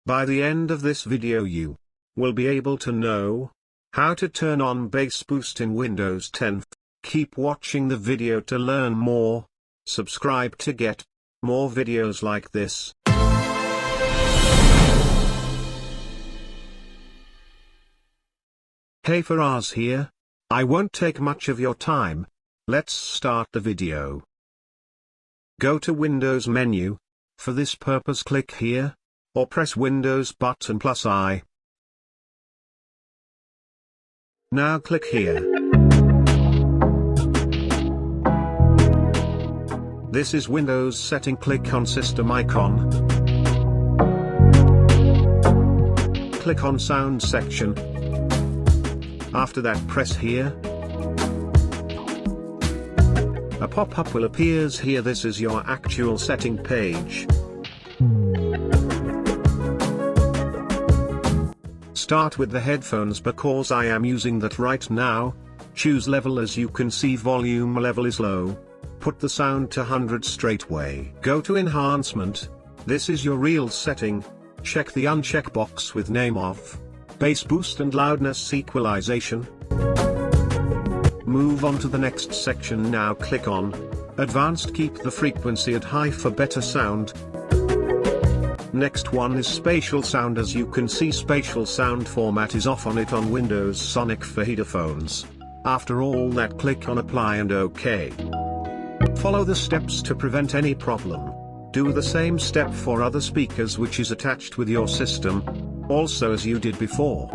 By the end of this video you will be able to know how to turn on bass boost in Windows 10. Keep watching the video to learn more. Subscribe to get more videos like this. Hey, Faraz here. I won't take much of your time. Let's start the video. Go to Windows menu. For this purpose click here, or press Windows button plus I. Now click here. This is Windows setting. Click on System icon. Click on Sound section. After that press here. A pop-up will appears here. This is your actual setting page. Start with the headphones because I am using that right now. Choose level. As you can see, volume level is low. Put the sound to 100 straightway. Go to enhancement. This is your real setting. Check the uncheck box with name of bass boost and loudness equalization. Move on to the next section. Now click on advanced. Keep the frequency at high for better sound. Next one is spatial sound. As you can see, spatial sound format is off on it on Windows Sonic for headphones. After all that, click on apply and OK. Follow the steps to prevent any problem. Do the same step for other speakers which is attached with your system, also as you did before.